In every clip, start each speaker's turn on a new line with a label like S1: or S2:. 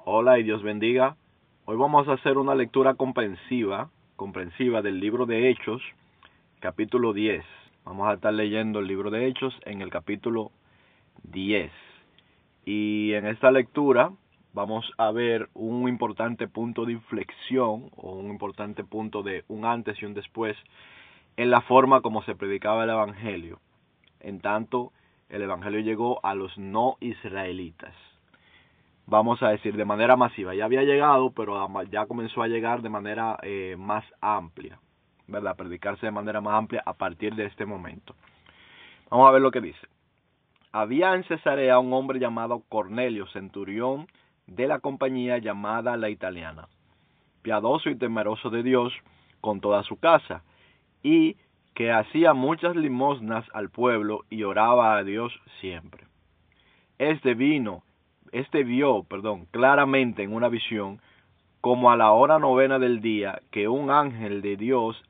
S1: Hola y Dios bendiga. Hoy vamos a hacer una lectura comprensiva del libro de Hechos, capítulo 10. Vamos a estar leyendo el libro de Hechos en el capítulo 10. Y en esta lectura vamos a ver un importante punto de inflexión o un importante punto de un antes y un después en la forma como se predicaba el evangelio. En tanto, el evangelio llegó a los no israelitas. Vamos a decir, de manera masiva. Ya había llegado, pero ya comenzó a llegar de manera más amplia, ¿verdad? Predicarse de manera más amplia a partir de este momento. Vamos a ver lo que dice. Había en Cesarea un hombre llamado Cornelio, centurión de la compañía llamada La Italiana, piadoso y temeroso de Dios con toda su casa, y que hacía muchas limosnas al pueblo y oraba a Dios siempre. Este vio claramente en una visión, como a la hora 9 del día, que un ángel de Dios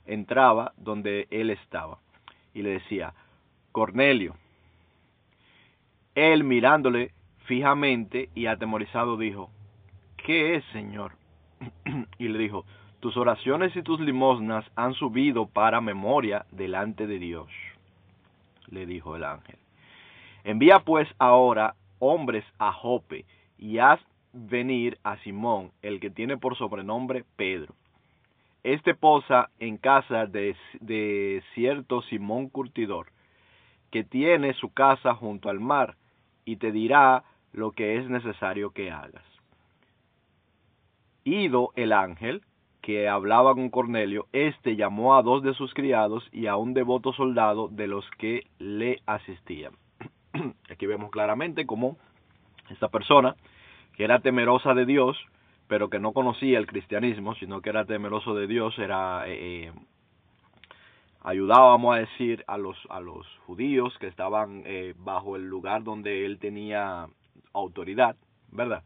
S1: entraba donde él estaba, y le decía, Cornelio. Él, mirándole fijamente y atemorizado, dijo, ¿qué es, Señor? Y le dijo, tus oraciones y tus limosnas han subido para memoria delante de Dios. Le dijo el ángel. Envía pues ahora hombres a Jope y haz venir a Simón, el que tiene por sobrenombre Pedro. Este posa en casa de cierto Simón Curtidor, que tiene su casa junto al mar, y te dirá lo que es necesario que hagas. Ido el ángel, que hablaba con Cornelio, llamó a 2 de sus criados y a un devoto soldado de los que le asistían. Aquí vemos claramente cómo esta persona, que era temerosa de Dios, pero que no conocía el cristianismo, sino que era temeroso de Dios, ayudaba, vamos a decir, a los judíos que estaban bajo el lugar donde él tenía autoridad, ¿verdad?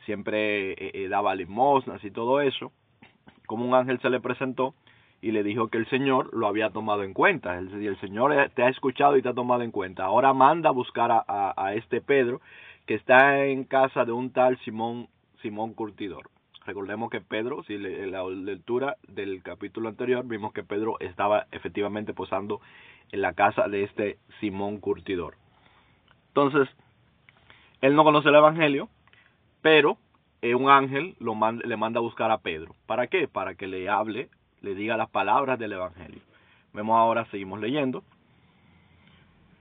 S1: Siempre daba limosnas y todo eso. Como un ángel se le presentó y le dijo que el Señor lo había tomado en cuenta. El Señor te ha escuchado y te ha tomado en cuenta. Ahora manda a buscar a este Pedro, que está en casa de un tal Simón Curtidor. Recordemos que Pedro, si en la lectura del capítulo anterior, vimos que Pedro estaba efectivamente posando en la casa de este Simón Curtidor. Entonces, él no conoce el evangelio, pero un ángel le manda a buscar a Pedro. ¿Para qué? Para que le hable, le diga las palabras del evangelio. Vemos ahora, seguimos leyendo.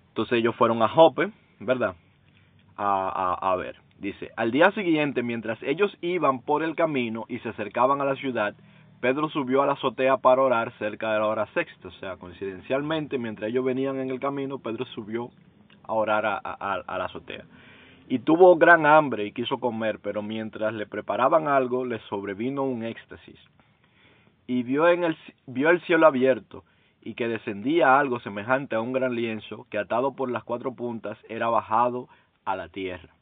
S1: Entonces ellos fueron a Jope, ¿verdad? A ver, dice, al día siguiente, mientras ellos iban por el camino y se acercaban a la ciudad, Pedro subió a la azotea para orar cerca de la hora sexta. O sea, coincidencialmente, mientras ellos venían en el camino, Pedro subió a orar a la azotea. Y tuvo gran hambre y quiso comer, pero mientras le preparaban algo, le sobrevino un éxtasis. Y vio el cielo abierto, y que descendía algo semejante a un gran lienzo, que atado por las 4 puntas era bajado a la tierra,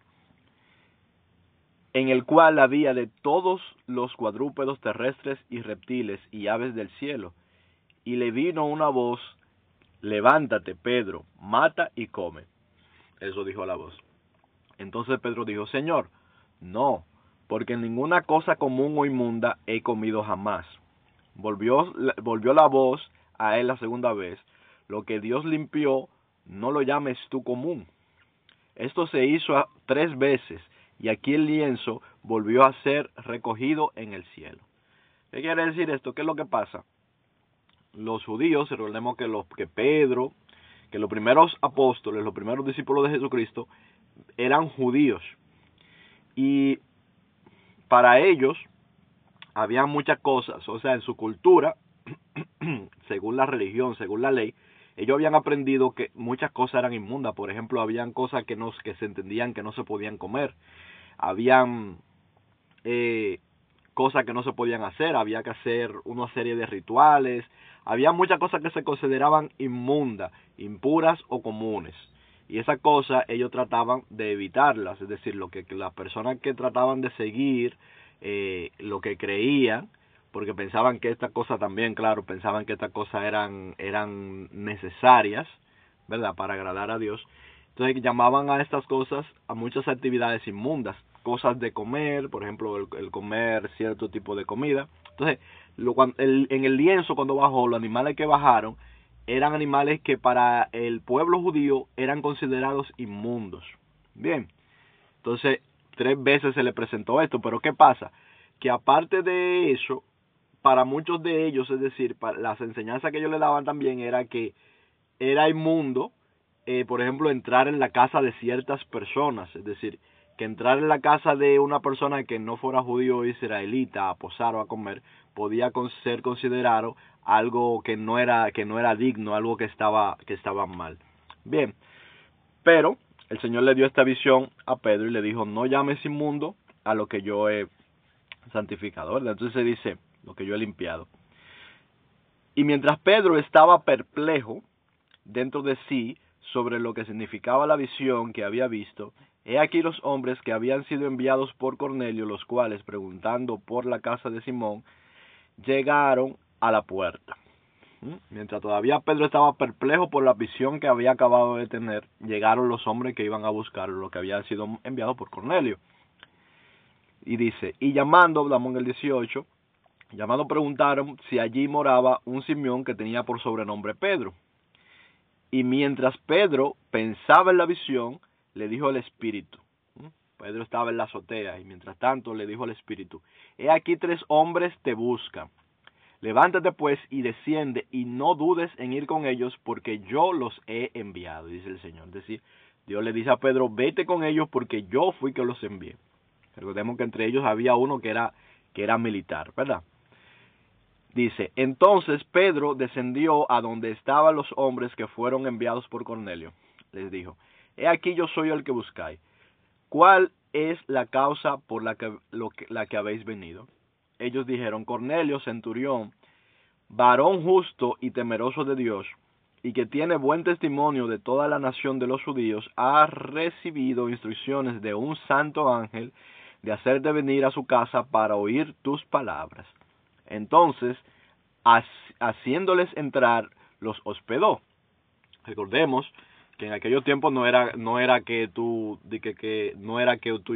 S1: en el cual había de todos los cuadrúpedos terrestres y reptiles y aves del cielo. Y le vino una voz, levántate, Pedro, mata y come. Eso dijo la voz. Entonces Pedro dijo, Señor, no, porque ninguna cosa común o inmunda he comido jamás. Volvió la voz a él la segunda vez, lo que Dios limpió, no lo llames tú común. Esto se hizo 3 veces, y aquí el lienzo volvió a ser recogido en el cielo. ¿Qué quiere decir esto? ¿Qué es lo que pasa? Los judíos, recordemos que Pedro, que los primeros apóstoles, los primeros discípulos de Jesucristo, eran judíos. Y para ellos había muchas cosas, o sea, en su cultura, según la religión, según la ley, ellos habían aprendido que muchas cosas eran inmundas. Por ejemplo, habían cosas que se entendían que no se podían comer. Habían cosas que no se podían hacer. Había que hacer una serie de rituales. Había muchas cosas que se consideraban inmundas, impuras o comunes. Y esas cosas ellos trataban de evitarlas. Es decir, las personas que trataban de seguir lo que creían, porque pensaban que estas cosas también, claro, pensaban que estas cosas eran necesarias, ¿verdad?, para agradar a Dios. Entonces llamaban a estas cosas, a muchas actividades inmundas. cosas de comer, por ejemplo, el comer cierto tipo de comida. Entonces, en el lienzo cuando bajó, los animales que bajaron eran animales que para el pueblo judío eran considerados inmundos. Bien, entonces 3 veces se le presentó esto, pero ¿qué pasa? Que aparte de eso, para muchos de ellos, es decir, para las enseñanzas que ellos le daban también era que era inmundo, por ejemplo, entrar en la casa de ciertas personas, es decir, que entrar en la casa de una persona que no fuera judío o israelita a posar o a comer podía ser considerado algo que no era digno, algo que estaba mal. Bien, pero el Señor le dio esta visión a Pedro y le dijo: no llames inmundo a lo que yo he santificado, ¿verdad? Entonces se dice, lo que yo he limpiado. Y mientras Pedro estaba perplejo dentro de sí sobre lo que significaba la visión que había visto, he aquí los hombres que habían sido enviados por Cornelio, los cuales, preguntando por la casa de Simón, llegaron a la puerta. Mientras todavía Pedro estaba perplejo por la visión que había acabado de tener, llegaron los hombres que iban a buscar lo que había sido enviado por Cornelio. Y dice, y llamando, hablamos en el 18, llamando preguntaron si allí moraba un Simeón que tenía por sobrenombre Pedro. Y mientras Pedro pensaba en la visión, le dijo el Espíritu. Pedro estaba en la azotea y mientras tanto le dijo al Espíritu: he aquí 3 hombres te buscan. Levántate pues y desciende y no dudes en ir con ellos porque yo los he enviado, dice el Señor. Es decir, Dios le dice a Pedro: vete con ellos porque yo fui que los envié. Recordemos que entre ellos había uno que era militar, ¿verdad? Dice, entonces Pedro descendió a donde estaban los hombres que fueron enviados por Cornelio. Les dijo: he aquí yo soy el que buscáis. ¿Cuál es la causa por la que habéis venido? Ellos dijeron: Cornelio, centurión, varón justo y temeroso de Dios, y que tiene buen testimonio de toda la nación de los judíos, ha recibido instrucciones de un santo ángel de hacerte venir a su casa para oír tus palabras. Entonces, haciéndoles entrar, los hospedó. Recordemos que en aquellos tiempos no era que tú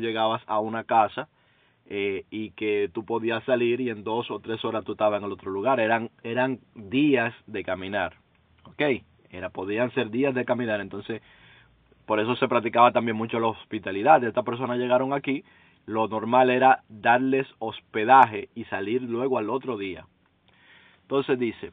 S1: llegabas a una casa y que tú podías salir y en 2 o 3 horas tú estabas en el otro lugar. Eran días de caminar, ¿ok? Podían ser días de caminar. Entonces, por eso se practicaba también mucho la hospitalidad. Estas personas llegaron aquí, lo normal era darles hospedaje y salir luego al otro día. Entonces dice,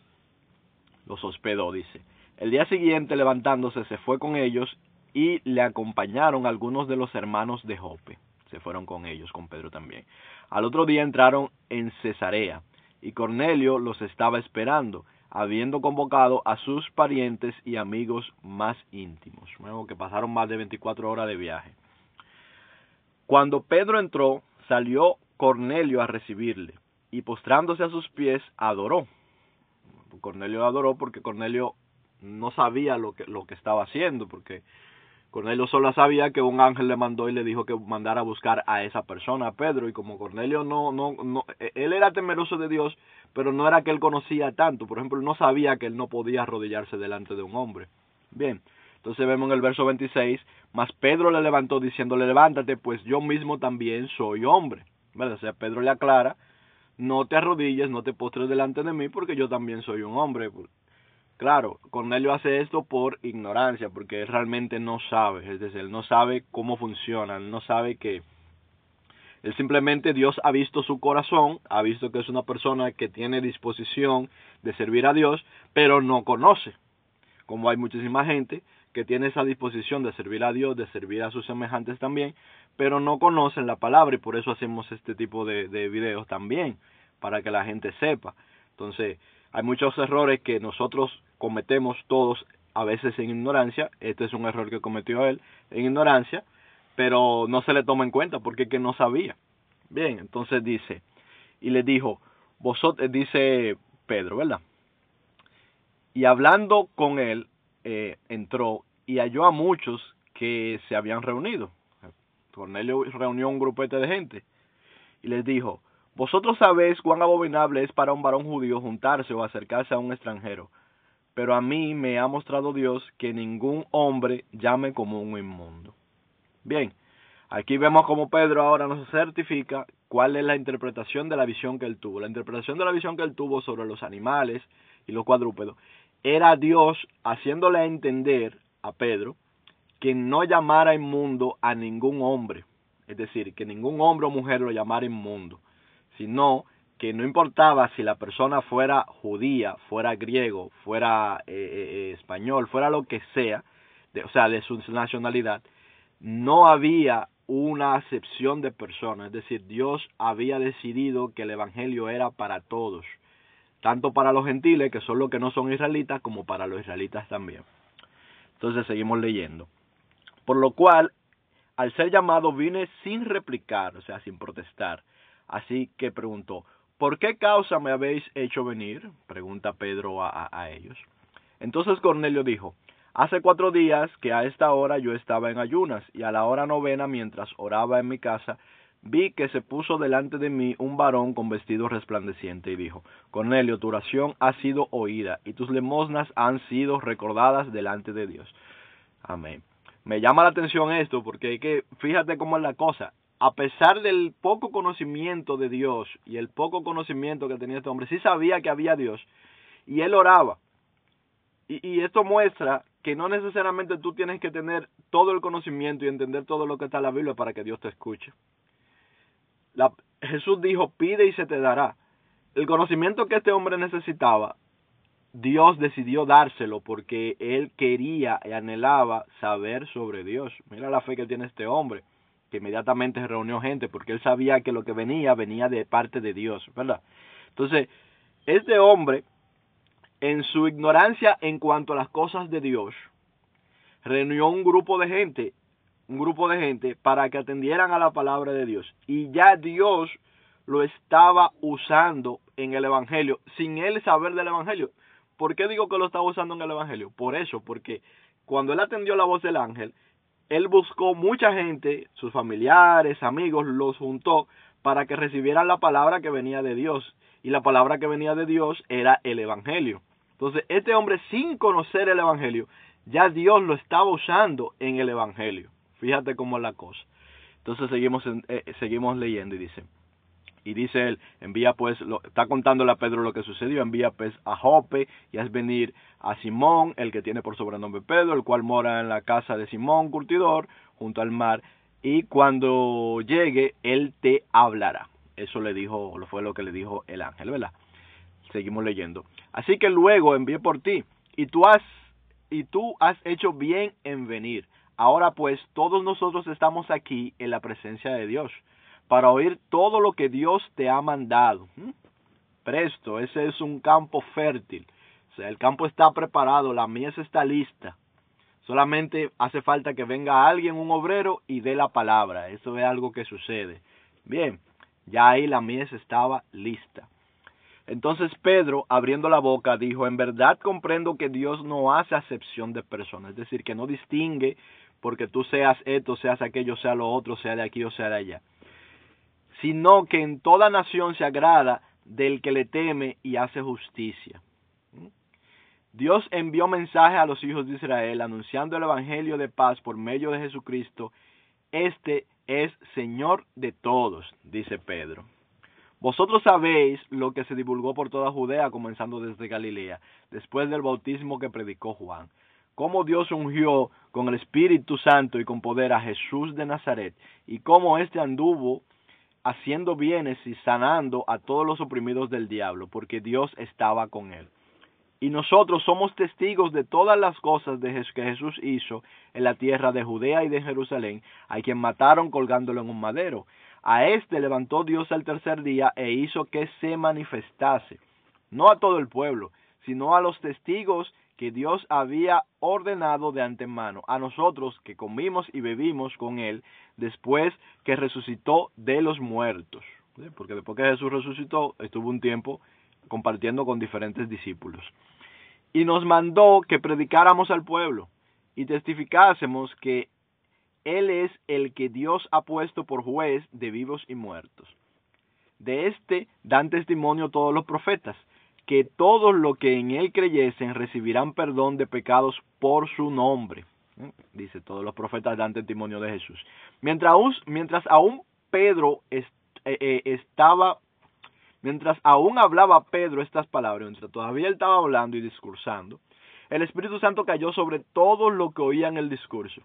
S1: los hospedó, dice. El día siguiente, levantándose, se fue con ellos y le acompañaron algunos de los hermanos de Jope. Se fueron con ellos, con Pedro también. Al otro día entraron en Cesarea y Cornelio los estaba esperando, habiendo convocado a sus parientes y amigos más íntimos. Bueno, que pasaron más de 24 horas de viaje. Cuando Pedro entró, salió Cornelio a recibirle y postrándose a sus pies, adoró. Cornelio adoró porque Cornelio no sabía lo que estaba haciendo, porque Cornelio solo sabía que un ángel le mandó y le dijo que mandara a buscar a esa persona, a Pedro, y como Cornelio él era temeroso de Dios, pero no era que él conocía tanto. Por ejemplo, él no sabía que él no podía arrodillarse delante de un hombre. Bien, entonces vemos en el verso 26, mas Pedro le levantó diciéndole: levántate, pues yo mismo también soy hombre. ¿Verdad? O sea, Pedro le aclara: no te arrodilles, no te postres delante de mí, porque yo también soy un hombre. Claro, Cornelio hace esto por ignorancia, porque él realmente no sabe, es decir, él no sabe cómo funciona, él no sabe que él simplemente, Dios ha visto su corazón, ha visto que es una persona que tiene disposición de servir a Dios, pero no conoce, como hay muchísima gente que tiene esa disposición de servir a Dios, de servir a sus semejantes también, pero no conocen la palabra, y por eso hacemos este tipo de videos también, para que la gente sepa. Entonces, hay muchos errores que nosotros cometemos todos, a veces en ignorancia. Este es un error que cometió él en ignorancia, pero no se le toma en cuenta porque es que no sabía. Bien, entonces dice, y le dijo, vosotros, dice Pedro, ¿verdad? Y hablando con él, entró y halló a muchos que se habían reunido. Cornelio reunió un grupete de gente y les dijo: vosotros sabéis cuán abominable es para un varón judío juntarse o acercarse a un extranjero, pero a mí me ha mostrado Dios que ningún hombre llame como un inmundo. Bien, Aquí vemos como Pedro ahora nos certifica cuál es la interpretación de la visión que él tuvo. La interpretación de la visión que él tuvo sobre los animales y los cuadrúpedos era Dios haciéndole entender a Pedro que no llamara inmundo a ningún hombre. Es decir, que ningún hombre o mujer lo llamara inmundo, sino que no importaba si la persona fuera judía, fuera griego, fuera español, fuera lo que sea, o sea, de su nacionalidad, no había una acepción de personas. Es decir, Dios había decidido que el evangelio era para todos, tanto para los gentiles, que son los que no son israelitas, como para los israelitas también. Entonces seguimos leyendo. Por lo cual, al ser llamado, vine sin replicar, o sea, sin protestar. Así que preguntó, ¿por qué causa me habéis hecho venir? Pregunta Pedro a ellos. Entonces Cornelio dijo, hace 4 días que a esta hora yo estaba en ayunas, y a la hora 9, mientras oraba en mi casa, vi que se puso delante de mí un varón con vestido resplandeciente, y dijo, Cornelio, tu oración ha sido oída, y tus limosnas han sido recordadas delante de Dios. Amén. Me llama la atención esto, porque hay que, fíjate cómo es la cosa. A pesar del poco conocimiento de Dios y el poco conocimiento que tenía este hombre, sí sabía que había Dios, y él oraba. Y esto muestra que no necesariamente tú tienes que tener todo el conocimiento y entender todo lo que está en la Biblia para que Dios te escuche. Jesús dijo, pide y se te dará. El conocimiento que este hombre necesitaba, Dios decidió dárselo porque él quería y anhelaba saber sobre Dios. Mira la fe que tiene este hombre, que inmediatamente reunió gente porque él sabía que lo que venía de parte de Dios, ¿verdad? Entonces, este hombre, en su ignorancia en cuanto a las cosas de Dios, reunió un grupo de gente para que atendieran a la palabra de Dios. Y ya Dios lo estaba usando en el evangelio, sin él saber del evangelio. ¿Por qué digo que lo estaba usando en el evangelio? Por eso, porque cuando él atendió la voz del ángel, él buscó mucha gente, sus familiares, amigos, los juntó para que recibieran la palabra que venía de Dios. Y la palabra que venía de Dios era el evangelio. Entonces, este hombre, sin conocer el evangelio, ya Dios lo estaba usando en el evangelio. Fíjate cómo es la cosa. Entonces seguimos leyendo y dice él, envía pues, está contándole a Pedro lo que sucedió, envía pues a Jope y haz venir a Simón, el que tiene por sobrenombre Pedro, el cual mora en la casa de Simón curtidor, junto al mar, y cuando llegue, él te hablará. Eso fue lo que le dijo el ángel, ¿verdad? Seguimos leyendo. Así que luego envié por ti, y tú has hecho bien en venir. Ahora pues, todos nosotros estamos aquí en la presencia de Dios, para oír todo lo que Dios te ha mandado. Presto, ese es un campo fértil. O sea, el campo está preparado, la mies está lista. Solamente hace falta que venga alguien, un obrero, y dé la palabra. Eso es algo que sucede. Bien, ya ahí la mies estaba lista. Entonces Pedro, abriendo la boca, dijo, en verdad comprendo que Dios no hace acepción de personas. Es decir, que no distingue porque tú seas esto, seas aquello, sea lo otro, sea de aquí o sea de allá, sino que en toda nación se agrada del que le teme y hace justicia. Dios envió mensaje a los hijos de Israel anunciando el evangelio de paz por medio de Jesucristo. Este es Señor de todos, dice Pedro. Vosotros sabéis lo que se divulgó por toda Judea, comenzando desde Galilea, después del bautismo que predicó Juan, cómo Dios ungió con el Espíritu Santo y con poder a Jesús de Nazaret, y cómo éste anduvo haciendo bienes y sanando a todos los oprimidos del diablo, porque Dios estaba con él. Y nosotros somos testigos de todas las cosas que Jesús hizo en la tierra de Judea y de Jerusalén, a quien mataron colgándolo en un madero. A este levantó Dios al tercer día e hizo que se manifestase, no a todo el pueblo, sino a los testigos que Dios había ordenado de antemano, a nosotros que comimos y bebimos con él después que resucitó de los muertos. Porque después que Jesús resucitó, estuvo un tiempo compartiendo con diferentes discípulos. Y nos mandó que predicáramos al pueblo y testificásemos que Él es el que Dios ha puesto por juez de vivos y muertos. De este dan testimonio todos los profetas, que todos los que en Él creyesen recibirán perdón de pecados por su nombre. Dice, todos los profetas dan testimonio de Jesús. Mientras aún Pedro estaba, mientras aún hablaba Pedro estas palabras, mientras todavía él estaba hablando y discursando, el Espíritu Santo cayó sobre todos los que oían el discurso.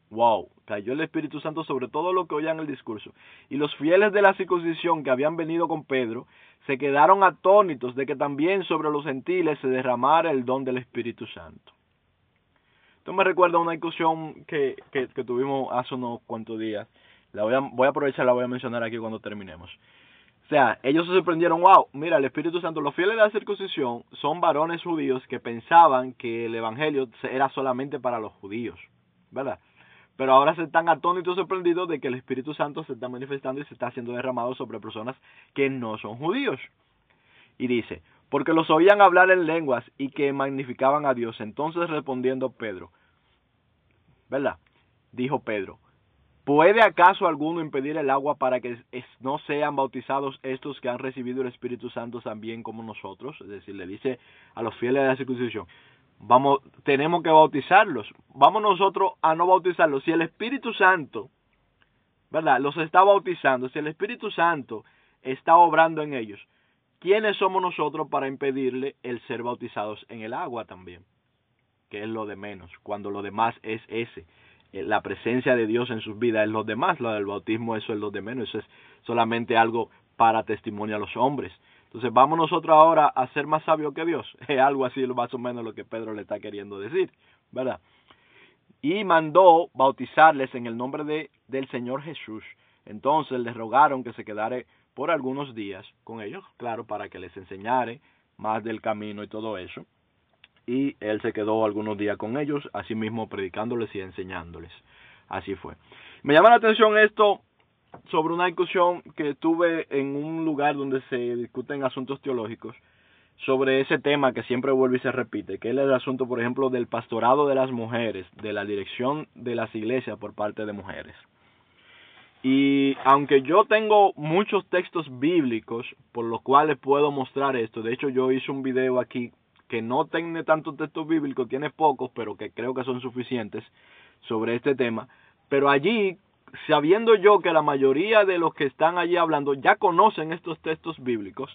S1: Wow, cayó el Espíritu Santo sobre todo lo que oían el discurso. Y los fieles de la circuncisión que habían venido con Pedro se quedaron atónitos de que también sobre los gentiles se derramara el don del Espíritu Santo. Esto me recuerda a una discusión que tuvimos hace unos cuantos días. Voy a aprovechar, la voy a mencionar aquí cuando terminemos. O sea, ellos se sorprendieron, wow, mira, el Espíritu Santo, los fieles de la circuncisión son varones judíos que pensaban que el Evangelio era solamente para los judíos, ¿verdad? Pero ahora se están atónitos sorprendidos de que el Espíritu Santo se está manifestando y se está siendo derramado sobre personas que no son judíos. Y dice, porque los oían hablar en lenguas y que magnificaban a Dios. Entonces respondiendo Pedro, ¿verdad? Dijo Pedro, ¿puede acaso alguno impedir el agua para que no sean bautizados estos que han recibido el Espíritu Santo también como nosotros? Es decir, le dice a los fieles de la circuncisión, tenemos que bautizarlos. Vamos nosotros a no bautizarlos. Si el Espíritu Santo, ¿verdad?, los está bautizando, si el Espíritu Santo está obrando en ellos, ¿quiénes somos nosotros para impedirle el ser bautizados en el agua también? Que es lo de menos, cuando lo demás es la presencia de Dios en sus vidas es lo demás. Lo del bautismo, eso es lo de menos, eso es solamente algo para testimonio a los hombres. Entonces vamos nosotros ahora a ser más sabios que Dios. Es algo así más o menos lo que Pedro le está queriendo decir, ¿verdad? Y mandó bautizarles en el nombre del Señor Jesús. Entonces les rogaron que se quedara por algunos días con ellos, claro, para que les enseñare más del camino y todo eso. Y él se quedó algunos días con ellos, así mismo predicándoles y enseñándoles. Así fue. Me llama la atención esto sobre una discusión que tuve en un lugar donde se discuten asuntos teológicos, sobre ese tema que siempre vuelve y se repite, que es el asunto, por ejemplo, del pastorado de las mujeres, de la dirección de las iglesias por parte de mujeres. Y aunque yo tengo muchos textos bíblicos por los cuales puedo mostrar esto, de hecho yo hice un video aquí que no tiene tantos textos bíblicos, tiene pocos, pero que creo que son suficientes sobre este tema, pero allí, sabiendo yo que la mayoría de los que están allí hablando ya conocen estos textos bíblicos,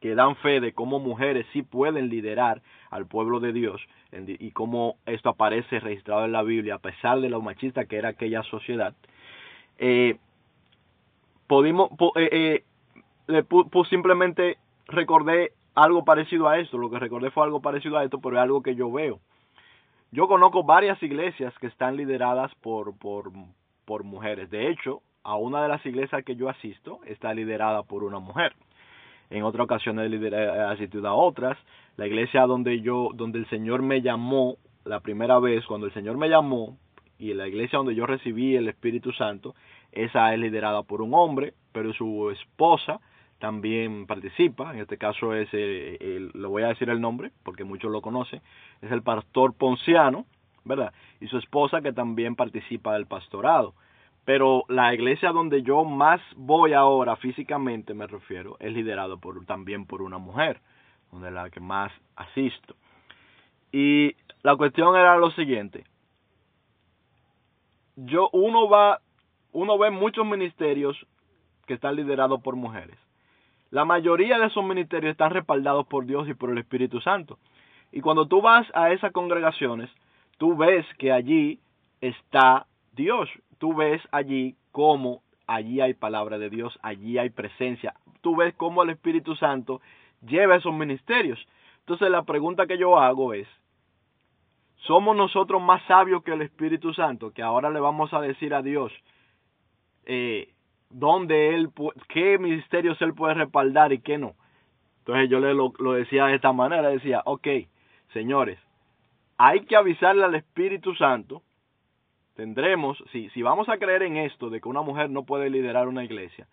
S1: que dan fe de cómo mujeres sí pueden liderar al pueblo de Dios y cómo esto aparece registrado en la Biblia a pesar de lo machista que era aquella sociedad, simplemente recordé algo parecido a esto. Lo que recordé fue algo parecido a esto, pero es algo que yo veo. Yo conozco varias iglesias que están lideradas por mujeres. De hecho, a una de las iglesias que yo asisto está liderada por una mujer. En otras ocasiones he asistido a otras. La iglesia donde el Señor me llamó la primera vez, cuando el Señor me llamó, y la iglesia donde yo recibí el Espíritu Santo, esa es liderada por un hombre, pero su esposa también participa. En este caso es, le voy a decir el nombre porque muchos lo conocen, es el pastor Ponciano, ¿verdad? Y su esposa, que también participa del pastorado. Pero la iglesia donde yo más voy ahora, físicamente me refiero, es liderado también por una mujer, donde es la que más asisto. Y la cuestión era lo siguiente: uno ve muchos ministerios que están liderados por mujeres. La mayoría de esos ministerios están respaldados por Dios y por el Espíritu Santo. Y cuando tú vas a esas congregaciones, tú ves que allí está Dios. Tú ves allí cómo allí hay palabra de Dios, allí hay presencia. Tú ves cómo el Espíritu Santo lleva esos ministerios. Entonces la pregunta que yo hago es, ¿somos nosotros más sabios que el Espíritu Santo? Que ahora le vamos a decir a Dios qué ministerios Él puede respaldar y qué no. Entonces yo lo decía de esta manera, decía, ok, señores, hay que avisarle al Espíritu Santo. Si vamos a creer en esto de que una mujer no puede liderar una iglesia,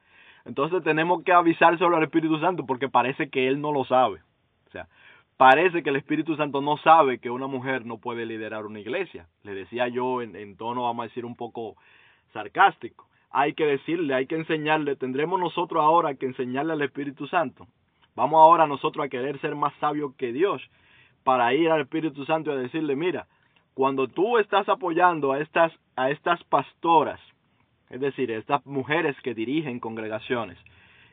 S1: entonces tenemos que avisárselo al Espíritu Santo, porque parece que Él no lo sabe. O sea, parece que el Espíritu Santo no sabe que una mujer no puede liderar una iglesia. Le decía yo en tono, vamos a decir, un poco sarcástico. Hay que decirle, hay que enseñarle, tendremos nosotros ahora que enseñarle al Espíritu Santo. Vamos ahora nosotros a querer ser más sabios que Dios, para ir al Espíritu Santo y a decirle, mira, cuando tú estás apoyando a estas pastoras, es decir, estas mujeres que dirigen congregaciones,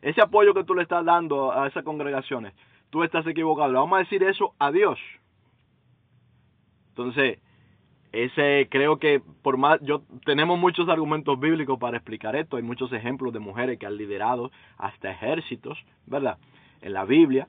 S1: ese apoyo que tú le estás dando a esas congregaciones, tú estás equivocado. Le vamos a decir eso a Dios. Entonces, creo que tenemos muchos argumentos bíblicos para explicar esto. Hay muchos ejemplos de mujeres que han liderado hasta ejércitos, ¿verdad? En la Biblia.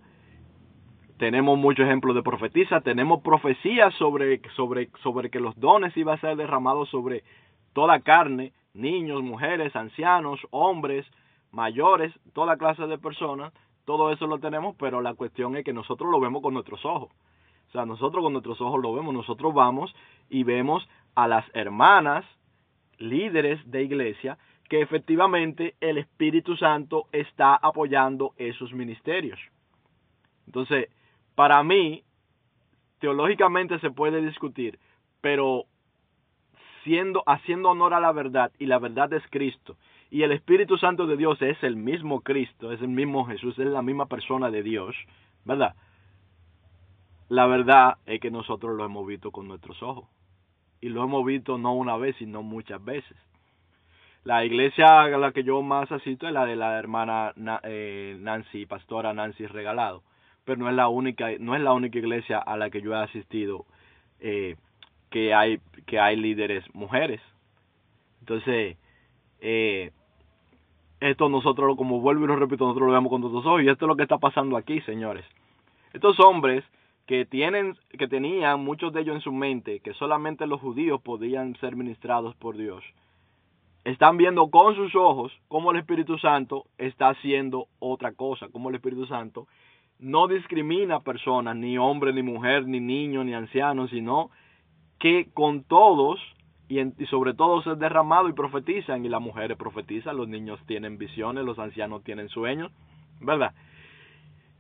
S1: Tenemos muchos ejemplos de profetizas, tenemos profecías sobre que los dones iban a ser derramados sobre toda carne, niños, mujeres, ancianos, hombres, mayores, toda clase de personas. Todo eso lo tenemos, pero la cuestión es que nosotros lo vemos con nuestros ojos. O sea, nosotros con nuestros ojos lo vemos, nosotros vamos y vemos a las hermanas, líderes de iglesia, que efectivamente el Espíritu Santo está apoyando esos ministerios. Entonces, para mí, teológicamente se puede discutir, pero haciendo honor a la verdad, y la verdad es Cristo, y el Espíritu Santo de Dios es el mismo Cristo, es el mismo Jesús, es la misma persona de Dios, ¿verdad? La verdad es que nosotros lo hemos visto con nuestros ojos, y lo hemos visto no una vez, sino muchas veces. La iglesia a la que yo más asisto es la de la hermana pastora Nancy Regalado, pero no es la única iglesia a la que yo he asistido que hay líderes mujeres. Entonces, esto nosotros, como vuelvo y lo repito, nosotros lo vemos con nuestros ojos, y esto es lo que está pasando aquí, señores. Estos hombres que tenían muchos de ellos en su mente que solamente los judíos podían ser ministrados por Dios, están viendo con sus ojos cómo el Espíritu Santo está haciendo otra cosa, cómo el Espíritu Santo no discrimina a personas, ni hombre, ni mujer, ni niño, ni anciano, sino que con todos y sobre todo es derramado y profetizan, y las mujeres profetizan, los niños tienen visiones, los ancianos tienen sueños, ¿verdad?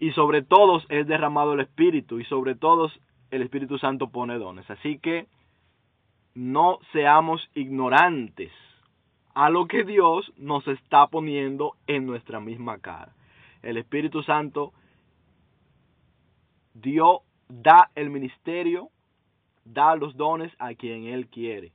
S1: Y sobre todos es derramado el Espíritu, y sobre todos el Espíritu Santo pone dones. Así que no seamos ignorantes a lo que Dios nos está poniendo en nuestra misma cara. El Espíritu Santo da el ministerio, da los dones a quien Él quiere,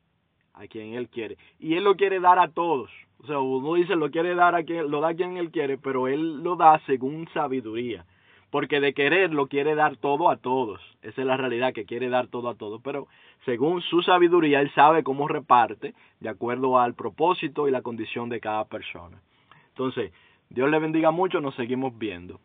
S1: y Él lo quiere dar a todos. O sea, uno dice lo da a quien Él quiere, pero Él lo da según sabiduría, porque de querer lo quiere dar todo a todos. Esa es la realidad, que quiere dar todo a todos, pero según su sabiduría Él sabe cómo reparte de acuerdo al propósito y la condición de cada persona. Entonces, Dios le bendiga mucho, nos seguimos viendo.